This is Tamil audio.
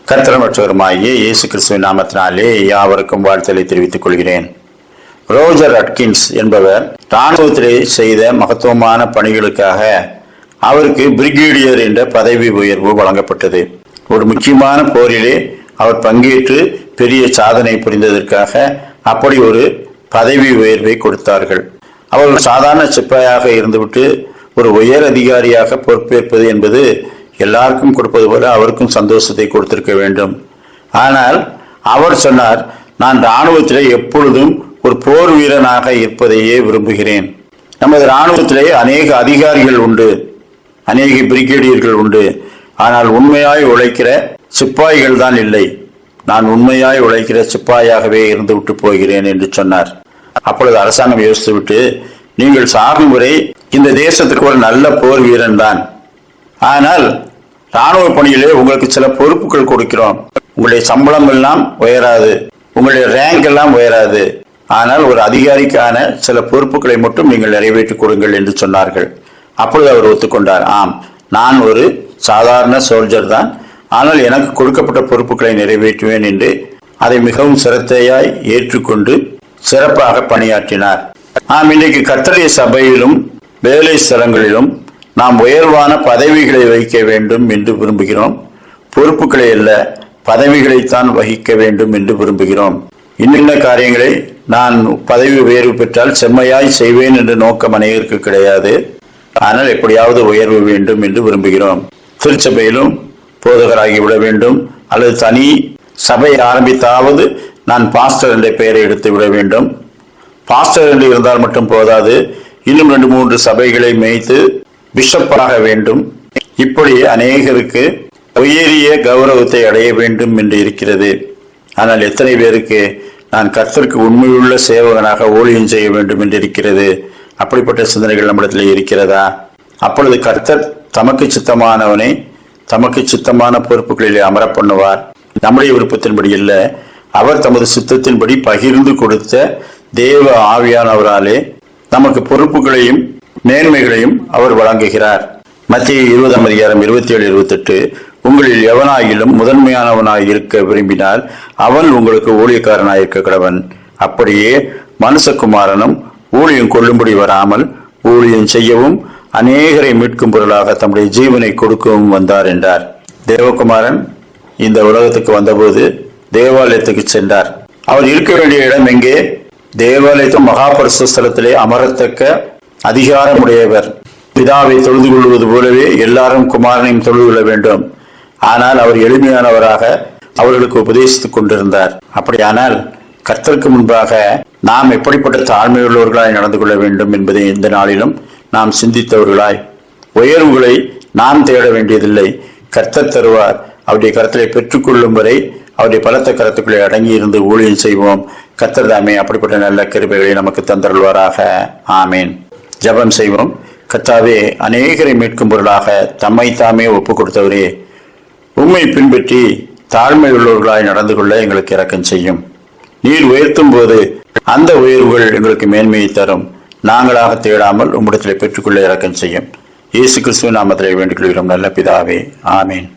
கர்த்தருமாகிய இயேசு கிறிஸ்துவின் நாமத்தினாலே யாவருக்கும் வாழ்த்தலை தெரிவித்துக் கொள்கிறேன். ரோஜர் அட்கின்ஸ் என்பவர் இராணுவத்திலே செய்த மகத்துவமான பணிகளுக்காக அவருக்கு பிரிகேடியர் என்ற பதவி உயர்வு வழங்கப்பட்டது. ஒரு முக்கியமான போரிலே அவர் பங்கேற்று பெரிய சாதனை புரிந்ததற்காக அப்படி ஒரு பதவி உயர்வை கொடுத்தார்கள். அவர் சாதாரண சிப்பாயாக இருந்துவிட்டு ஒரு உயர் அதிகாரியாக பொறுப்பேற்பது என்பது எல்லாருக்கும் கொடுப்பது போல அவருக்கும் சந்தோஷத்தை கொடுத்திருக்க வேண்டும். ஆனால் அவர் சொன்னார், நான் இராணுவத்திலே எப்பொழுதும் ஒரு போர் வீரனாக இருப்பதையே விரும்புகிறேன். நமது இராணுவத்திலே அநேக அதிகாரிகள் உண்டு, அநேக பிரிகேடியர்கள் உண்டு. ஆனால் உண்மையாய் உழைக்கிற சிப்பாய்கள் தான் இல்லை. நான் உண்மையாய் உழைக்கிற சிப்பாயாகவே இருந்து விட்டு போகிறேன் என்று சொன்னார். அப்பொழுது அரசாங்கம் யோசித்துவிட்டு, நீங்கள் சாகும் வரை இந்த தேசத்துக்கு ஒரு நல்ல போர் வீரன் தான், ஆனால் இராணுவ பணியிலே உங்களுக்கு சில பொறுப்புகள் கொடுக்கிறோம். உங்களுடைய சம்பளம் எல்லாம் உயராது, உங்களுடைய ரேங்க் எல்லாம் உயராது, ஆனால் ஒரு அதிகாரிக்கான சில பொறுப்புகளை மட்டும் நீங்கள் நிறைவேற்றிக் கொடுங்கள் என்று சொன்னார்கள். அப்பொழுது அவர் ஒத்துக்கொண்டார். ஆம், நான் ஒரு சாதாரண சோல்ஜர் தான், ஆனால் எனக்கு கொடுக்கப்பட்ட பொறுப்புகளை நிறைவேற்றுவேன் என்று அதை மிகவும் சிரத்தையாய் ஏற்றுக்கொண்டு சிறப்பாக பணியாற்றினார். இன்றைக்கு கர்த்தருடைய சபையிலும் வேலை ஸ்தலங்களிலும் நாம் உயர்வான பதவிகளை வகிக்க வேண்டும் என்று விரும்புகிறோம். பொறுப்புகளை அல்ல, பதவிகளைத்தான் வகிக்க வேண்டும் என்று விரும்புகிறோம். இன்னின்ன காரியங்களை நான் பதவி உயர்வு பெற்றால் செம்மையாய் செய்வேன் என்ற நோக்கம் அநேகருக்கு கிடையாது. ஆனால் எப்படியாவது உயர்வு வேண்டும் என்று விரும்புகிறோம். திருச்சபையிலும் போதகராகி விட வேண்டும், அல்லது தனி சபையை ஆரம்பித்தாவது நான் பாஸ்டர் என்ற பெயரை எடுத்து விட வேண்டும். பாஸ்டர் என்று இருந்தால் மட்டும் போதாது, இன்னும் 2-3 சபைகளை மேய்த்து பிஷப்பாக வேண்டும். இப்படி அநேகருக்கு உயரிய கௌரவத்தை அடைய வேண்டும் என்று இருக்கிறது. ஆனால் எத்தனை பேருக்கு நான் கர்த்தருக்கு உண்மையுள்ள சேவகனாக ஊழியம் செய்ய வேண்டும் என்று இருக்கிறது? அப்படிப்பட்ட சிந்தனைகள் நம்மிடத்தில் இருக்கிறதா? அப்பொழுது கர்த்தர் தமக்கு சித்தமானவனை தமக்கு சித்தமான பொறுப்புகளிலே அமர பண்ணுவார். நம்முடைய விருப்பத்தின்படி இல்ல, அவர் தமது சித்தத்தின்படி பகிர்ந்து கொடுத்த தேவ ஆவியானவராலே நமக்கு பொறுப்புகளையும் மேன்மைகளையும் அவர் வழங்குகிறார். மத்திய 20:27-28, உங்களில் எவனாயிலும் முதன்மையானவனாய் இருக்க விரும்பினால் அவன் உங்களுக்கு ஊழியக்காரனாய் இருக்க கடவன். அப்படியே மனுஷகுமாரனும் ஊழியம் கொள்ளும்படி வராமல் ஊழியம் செய்யவும் அநேகரை மீட்கும் பொருளாக தம்முடைய ஜீவனை கொடுக்கவும் வந்தார் என்றார். தேவகுமாரன் இந்த உலகத்துக்கு வந்தபோது தேவாலயத்துக்கு சென்றார். அவர் இருக்க வேண்டிய இடம் எங்கே? தேவாலயத்தும் மகாபரிசுத்த ஸ்தலத்திலே அமரத்தக்க அதிகாரமுடையவர். பிதாவை தொழுது கொள்வது போலவே எல்லாரும் குமாரனையும் தொழுது கொள்ள வேண்டும். ஆனால் அவர் எளிமையானவராக அவர்களுக்கு உபதேசித்துக் கொண்டிருந்தார். அப்படியானால் கர்த்தருக்கு முன்பாக நாம் எப்படிப்பட்ட தாழ்மையுள்ளவர்களாய் நடந்து கொள்ள வேண்டும் என்பதை இந்த நாளிலும் நாம் சிந்தித்தவர்களாய், உயர்வுகளை நாம் தேட வேண்டியதில்லை, கர்த்தர் தருவார். அவருடைய கரத்திலே பெற்றுக்கொள்ளும் வரை அவருடைய பலத்த கரத்துக்குள்ளே அடங்கி இருந்து ஊழியம் செய்வோம். கர்த்தர் தாமே அப்படிப்பட்ட நல்ல கிருபைகளை நமக்கு தந்தருள்வாராக. ஆமேன். ஜெபம் செய்வோம். கர்த்தாவே, அநேகரை மீட்கும் பொருளாக தம்மை தாமே ஒப்பு கொடுத்தவரே, உம்மை பின்பற்றி தாழ்மை உள்ளவர்களாய் நடந்து கொள்ள எங்களுக்கு இரக்கம் செய்யும். நீர் உயர்த்தும் போது அந்த உயர்வுகள் எங்களுக்கு மேன்மையை தரும். நாங்களாக தேடாமல் உம்மிடத்திலே பெற்றுக்கொள்ள இரக்கம் செய்யும். இயேசு கிறிஸ்துவின் நாமத்திலே வேண்டிக் கொள்கிறோம் நல்ல பிதாவே. ஆமேன்.